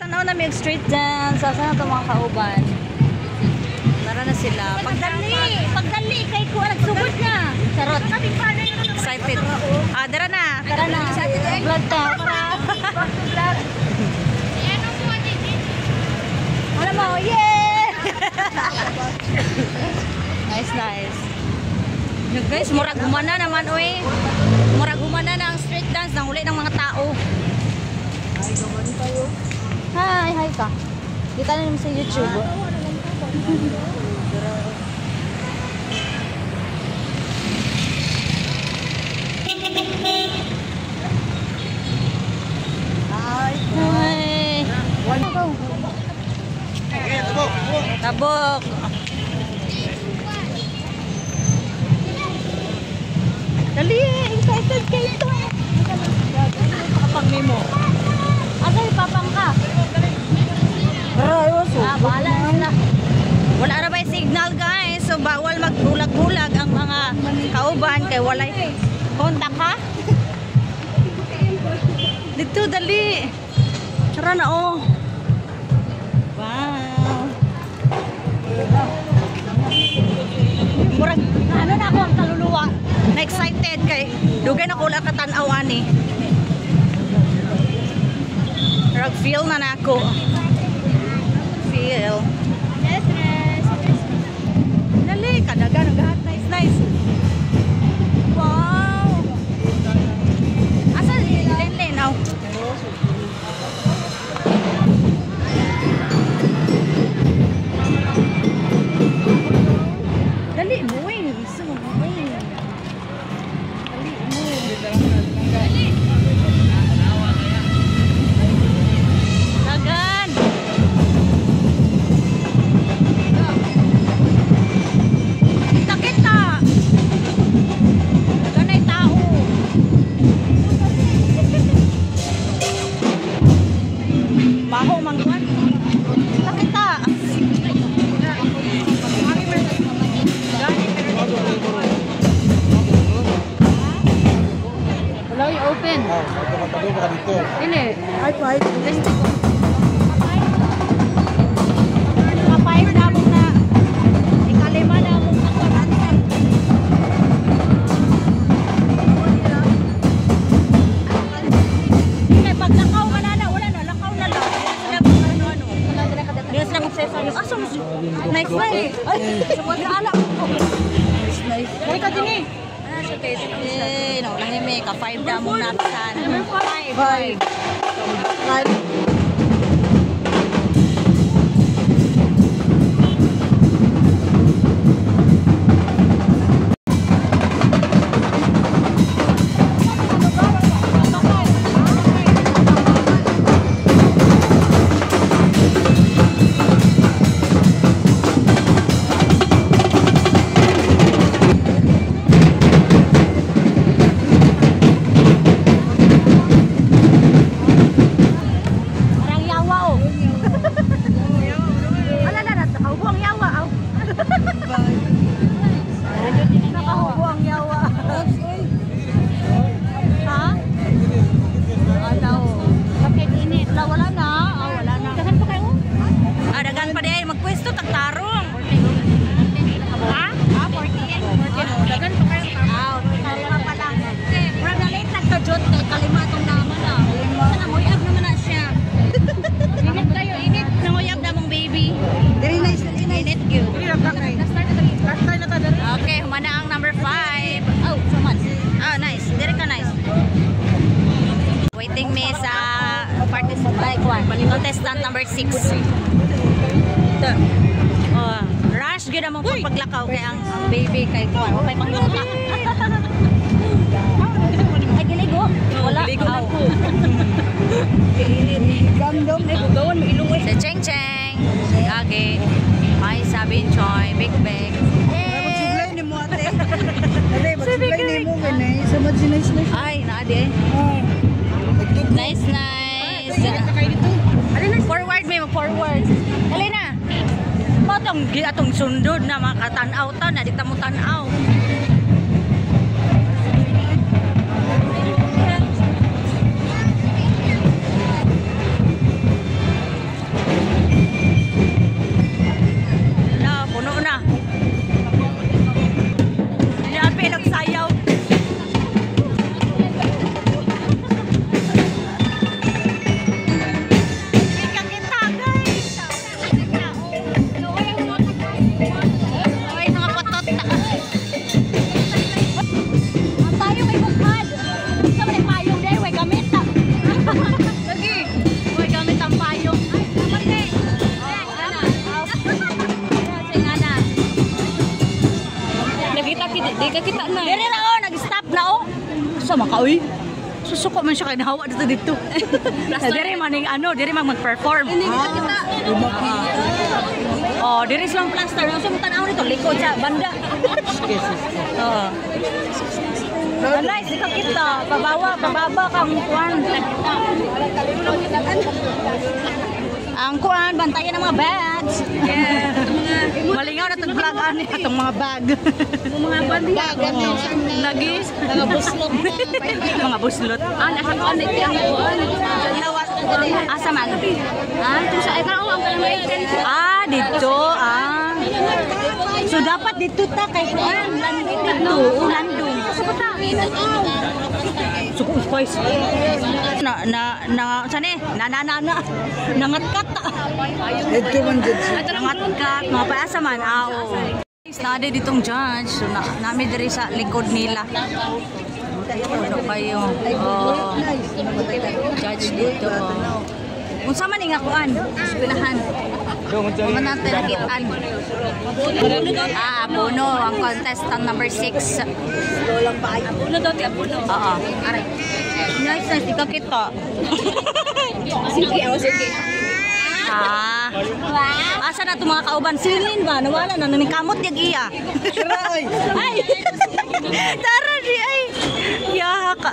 Tanaw na may street dance. Saan na ito mga kauban? Tara na sila. Pagdali kay ko nagsugod na. Sarot. Excited. Ah, dara na. Tara na. Vlog ta. Para. Ano mo? Yeah! Nice, nice. Guys, murag humana naman, oy. Murag humana na ang street dance. Nanguli ng mga tao. Hi, hi ka. Kita na naman sa YouTube. Hi. Tabok. Dali, excited kayo ito. Kapag mo. Agay, papang ka. Bahala na. Wala na ba yung signal guys? So bawal magbulag-bulag ang mga kauban kay walay kontak ha? Dito, dali. Tara na oh. Wow. Murag, ano na ako ang kaluluwa. Na-excited kay dugay na kula katanaw ani. Murag feel na ako. Feel. Dali, kadagan ang gahat. Nice, nice. Wow. Asa Lenlen aw? Dali mo eh. Gusto mo eh. Dali mo. Dali. Dagan. Kita-kita. Dagan ay tao. Baho mangkuan. Kita-kita. Hello, you open. Ini. Ay, ay. Kapay na mo na. Ikalima na mo na kuan. Kay pag lakaw manana, wala na, lakaw na lang. Ano. Diyan sila magsesan. Aso mo. Nice ba eh. Ay, sumod na ala. Nice. Kaya ka din eh. Eh, no, lahimik. Ka-5 na mong napisan. 5. Okay, humana ang number 5. Oh, so much. Oh, nice. Dire ka nice. Waiting me sa contestant number 6. Oh, rush gyud among paglakaw kay ang baby kay kuan. Pay pangluta. Ay giligo. Wala. Giligo na ko. Gandom ay gawon mo ilungoy. Sa Cheng Cheng. Gagi. May sabin choy, big bag. Ay, naadi eh. Nice, nice. Forward may mag-forward. Dali na. Atong sundod na makatanaw ta na di ta mo tanaw. kita na. Dire na oh, nag-stop na oh. Sa makaoy. Susuko man siya kay nahawa dito. Dire maning ano, dire mag-perform. Hindi kita. Oh, dire silang plaster. So mo tanaw nito likod sa banda. Oo. Nice, di ka kita. Pababa kang kuan. Ang kuan, bantayan ng mga bags. Yeah. Malingaw na itong vlogan niya, itong mga bag. Mga bag. Lagi. Mga buslot. Mga buslot. Nasa kuan na ito. Asa man? Dito. So dapat dito ta kay kuan. Dito, landong. Suko spice. Saan nangatkat. Ito man dyan. Nangatkat. Mga paasa man. Nade ditong judge. So nami diri sa likod nila. Ano kayo? Judge dito. Kung sa man ingakuan, eskwelahan. Kung natin nakitaan. Abono, ang contestant number 6. Abono daw, abono. Oo. Nice, ikaw kita. Sige. Asa na ito mga kauban? Silin ba? Nawala na, nanikamot yung iya. Ay! Tara di ay! Yaha ka.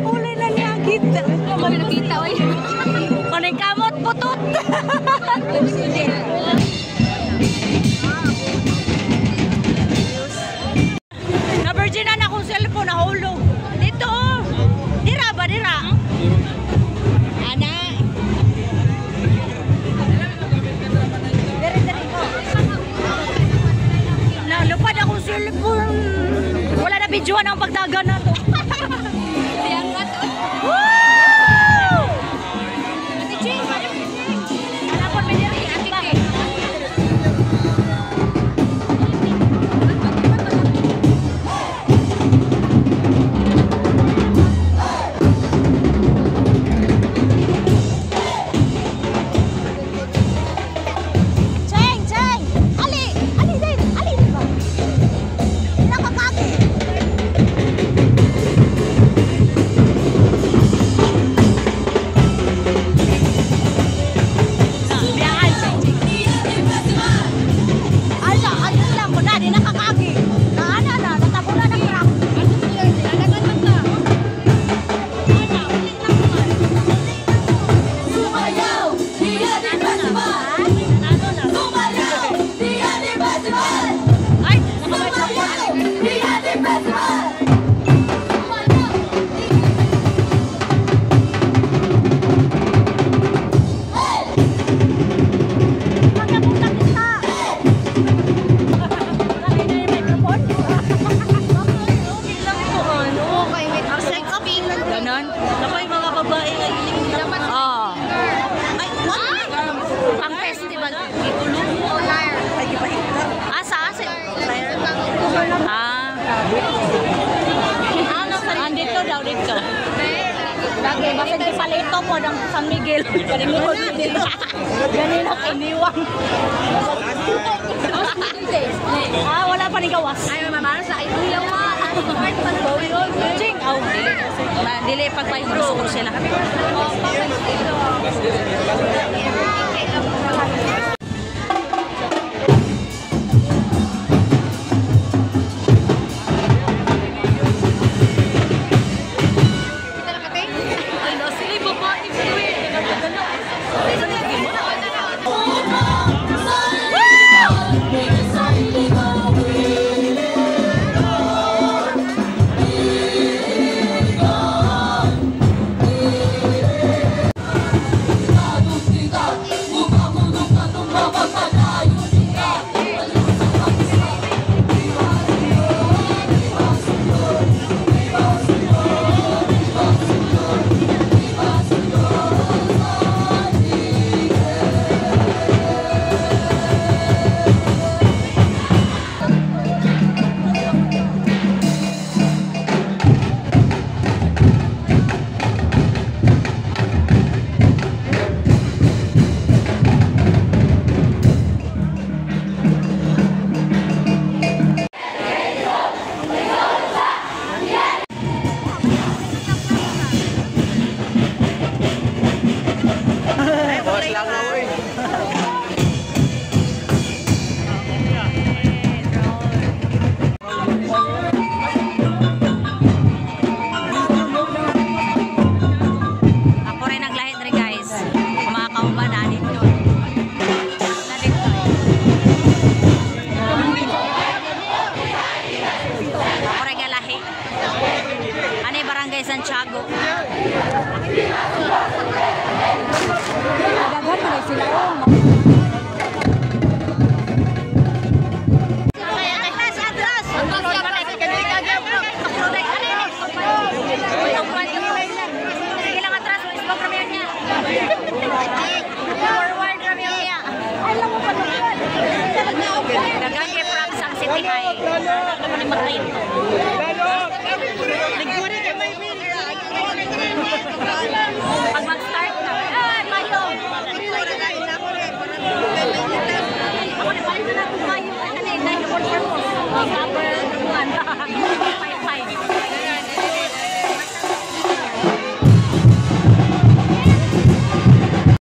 Ulay na niya kita. Ulay na kita, oy. Kanay kamot putot. Na virgin na akong cellphone na hulog. Dito. Dira ba dira? Ana. Diri ko. Na lupad akong cellphone. Wala na videoan ang pagdagan na to. Diangkat. Woo! Ate Jing, alapon mi diri ate Jing. Lagi, basta di palito po ng San Miguel. Ganun ako iniwang. Wala pa ning gawas. Ay, mamano sa iluyaw mo. Ching, dili pagpayon gusto sila. Santiago. Daghan pa rin sila. Sige lang atras, isbang premier niya. Forward premier niya. Ay, lang mo pa naman. Daghan kay Frank sa City High. Naman yung mag-rain. Pag mag-start na, mayo! Ako na palit na natin mayo. Ano na yun? Dahil for purpose. Cover one. Pay-pay.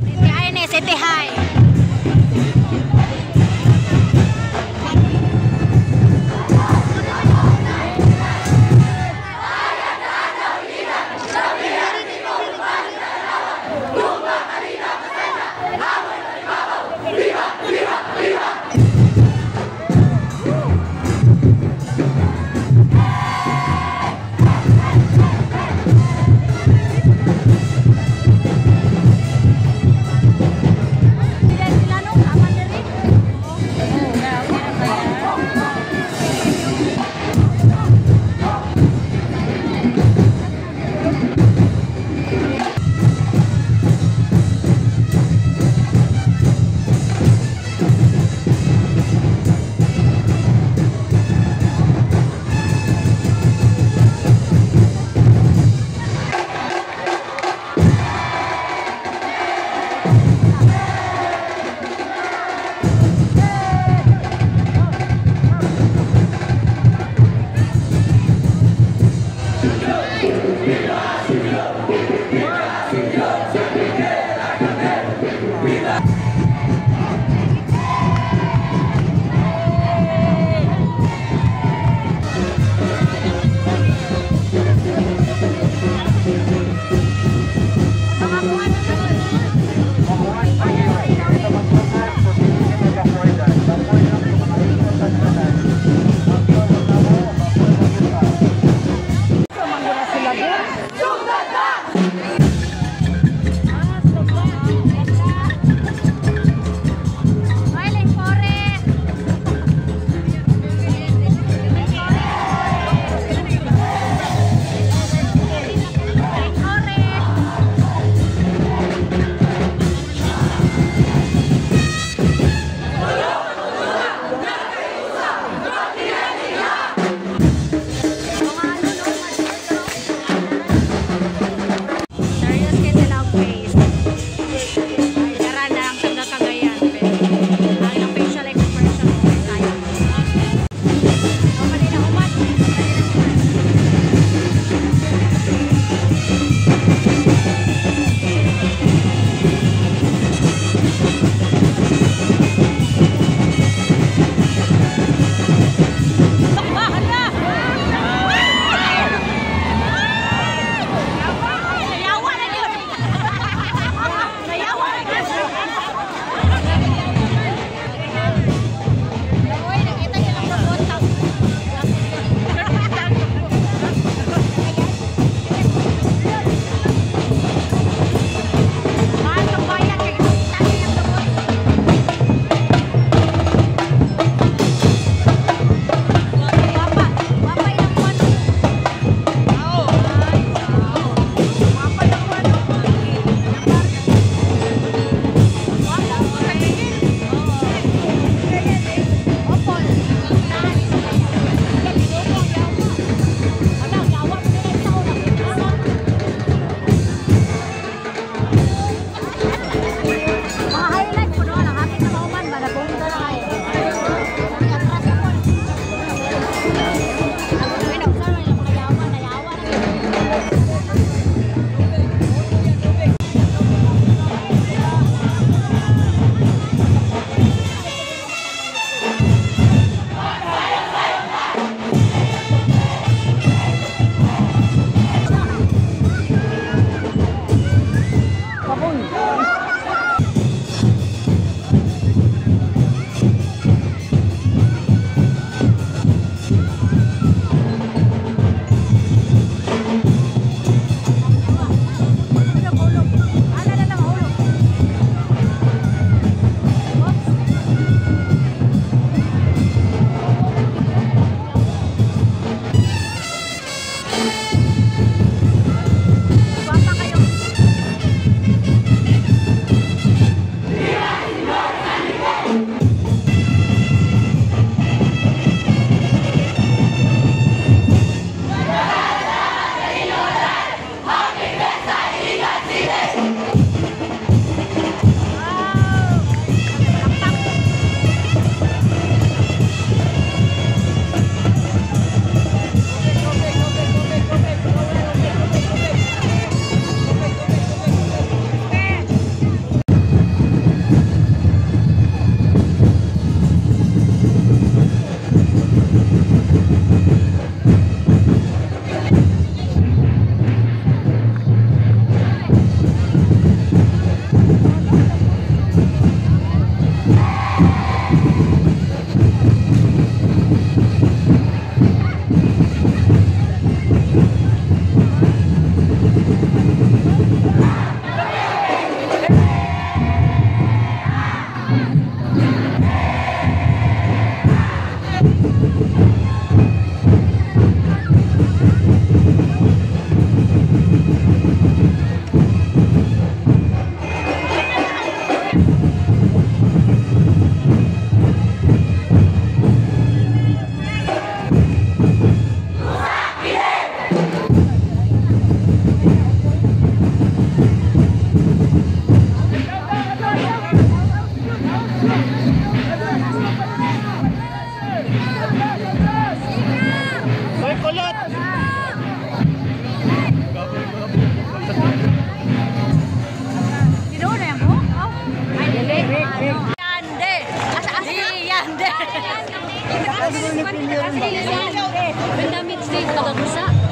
City High na, City High.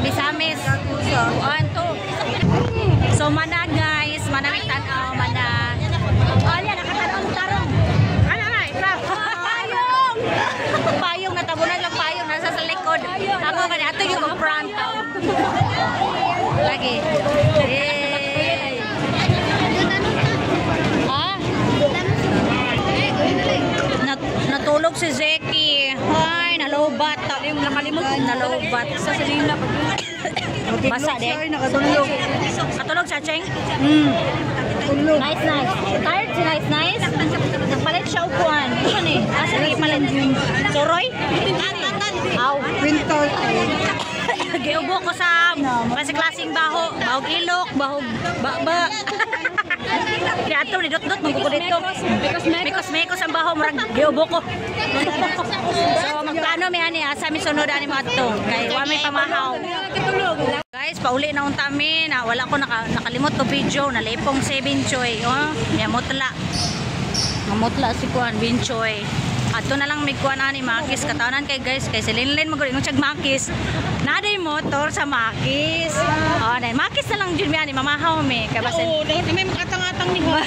Bisamis. So mana guys, mana tanaw, mana. Alya nakatanaw ng tarong. Ano na, ito. Payong. Payong natabunan lang payong nasa sa likod. Ako kani ato yung front. Lagi. Natulog si Zeki. Ay, nalobat. Nakalimot, nalobat. Sa salina. Basa din. Nakatulog. Natulog siya, Cheng? Tulog. Nice, nice. Tired si Nice, nice. Nagpalit siya upuan. Ano ni? Asa ni palit? Soroy? Aw. Pintor. Giubo ko sa klase-klaseng baho. Bahog ilok, bahog baba. Kaya ito, nidot-dot, magkuko dito. Mikos-mikos ang baho, marag giubo ko. So, magkano may ani, sa amin sunod ani mga ito. Kaya wala may pamahaw. Guys, pauli na unta mi. Wala ko nakalimot to video. Nalipong si Binchoy. Oh, may mutla. Mamutla si Kuan Binchoy. Ato na lang may kuan ani Makis katawanan kay guys kay Silinlin magud ingon Makis. Naday motor sa Makis. Oh, dai Makis na lang jud mi ani mamahaw mi kay basin. Oo, dahil may makatangatang ni ba?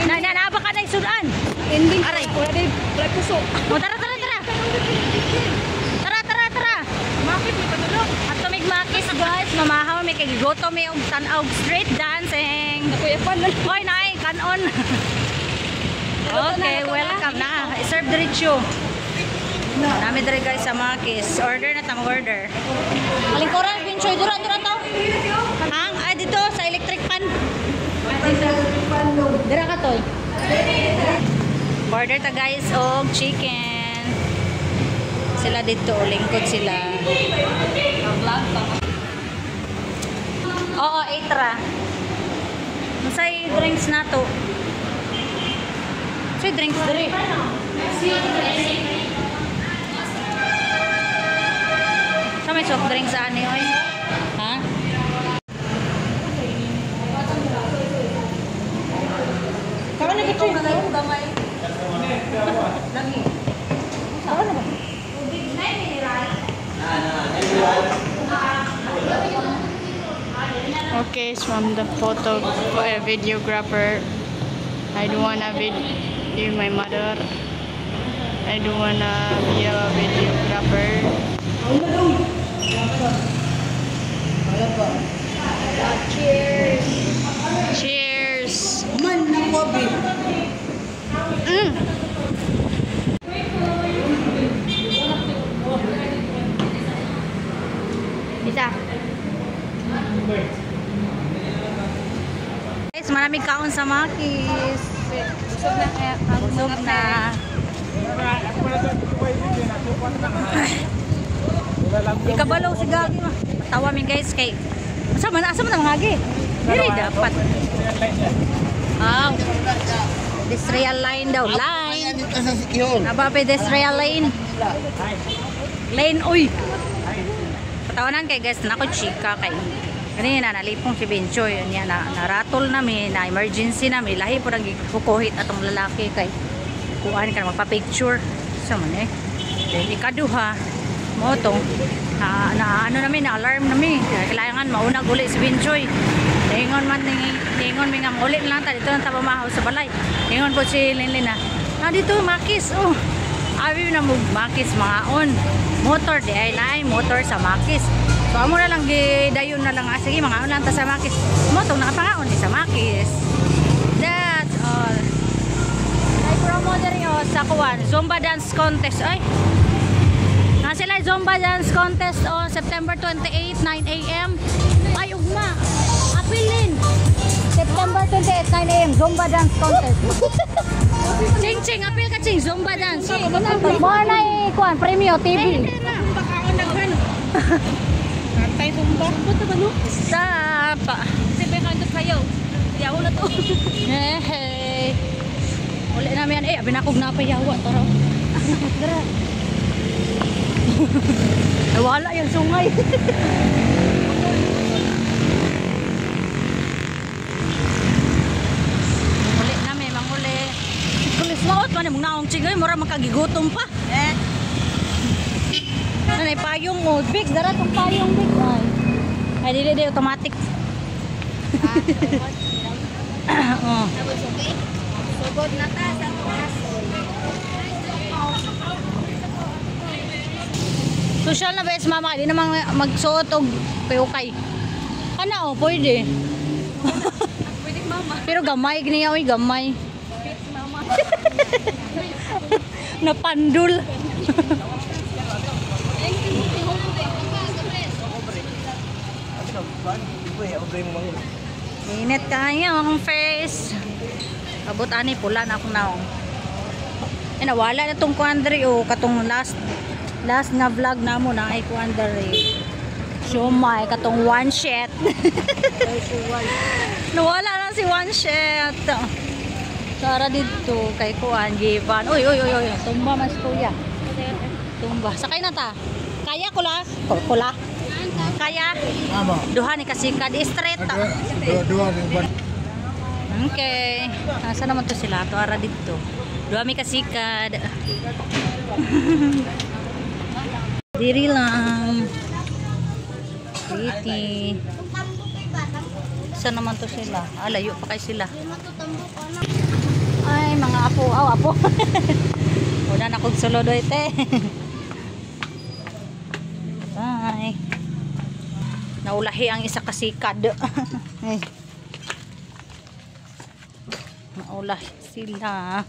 Na ba ka na sudan? Ending. Aray, Wala puso. O tara. Tara. Bakit may patulog? Ato mig Makis guys, mamahaw mi kay gigoto mi og tan-aw street dancing. Kuya pan lang. Hoy nay, kanon. Okay, welcome na. I-serve diretso. Nami dire guys sa Makis. Order na tang order. Alingkoran Binchoy dura to. Hang dito sa electric pan. Dira ka to. Order ta guys og chicken. Sila dito lingkod sila. Oo, itra. Unsay drinks na to? Unsay drinks diri? Sa may soft drinks ani oy. Ha? Kawan na kitchen. Damay. Lagi. Sawa na ba? Okay, so I'm the videographer. I don't wanna video my mother. I don't wanna be a videographer. Cheers! Cheers! Man, ng kobe. Isa. Guys, maraming kaon sa Makis. Busog na kaya. Busog na. Ikabalaw si Gagi. Tawa mi guys kay. Asa man mga Gagi? Diri dapat. This real line daw. Line. Naba pa this real line. Lane, uy. Patawanan kay guys, nako chika kay. Kanina nalipong si Benchoy, niya naratol namin, na emergency namin, lahi po nang kukuhit atong lalaki kay kuan ka magpa-picture. Sa man eh. Then ikaduha mo tong ano namin, na alarm namin. Kailangan maunag uli si Benchoy. Ingon mi nga uli lang ta dito ta pamahaw sa balay. Ingon po si Linlin na. Dito Makis. Oh. Abi na mo Makis mga on. Motor di ay lain motor sa Makis. So amo na lang gidayon na lang sige mga on lang ta sa Makis. Mo tong nakapangaon di sa Makis. That's all. Ay promo diri sa kuwan Zumba dance contest ay. Na sila Zumba dance contest on September 28 9 AM. Ay ugma. Apilin. September 28 9 AM Zumba dance contest. Ching ching apil ka ching Zumba dance. Mo na kuan premio TV. Pagkaon naghan. Antay Zumba. Puto ba no? Stop. Sibe ka ito kayo. Yaw na to. Hey. Uli namin yan. Binakog na pa yawa. Tara. Tara. Wala yung sungay. Uli namin. Manguli. Pulis maot. Mani mong naong chigay. Mura makagigutom pa. Nanay payong mo. Big. Dara itong payong big. Ay di automatic. Oh. Sugod na ta sa tukas. Social na bes mama, di naman magsuot og payukay. Kana pwede. Pwede mama. Pero gamay giniya oy, gamay. Mama. Napandul. Init kayo ang face. Abot ani pula na akong naong. Nawala na tong kuandre o katong last na vlog namo na ay kuandre. Shumay katong one shot. Nawala na si one shot. Tara dito kay kuan giban. Uy, tumba mas kuya. Tumba. Sakay na ta. Kaya kula? Kula. Kaya? Ama. Duha ni kasikad straight ta. Dua ring ban. Okay. Nasa naman to sila? Tuara dito. Duha mi kasikad. Diri lang. Pretty. Saan naman to sila? Layo pa kay sila. Ay, mga apo. Apo. Una na kong solo do ite. Bye. Naulahi ang isa kasikad. Ay. Naulahi sila.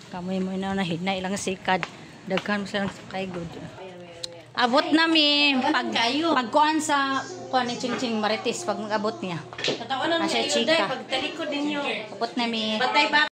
Kamoy mo na hina ilang sikad. Daghan mo silang sakay good. Abot nami pagkuan sa kuan ni Ching Ching Marites pag abot niya. Tatawanan Asya niya yun, chika. pagtalikod ninyo. Abot nami. Batay ba?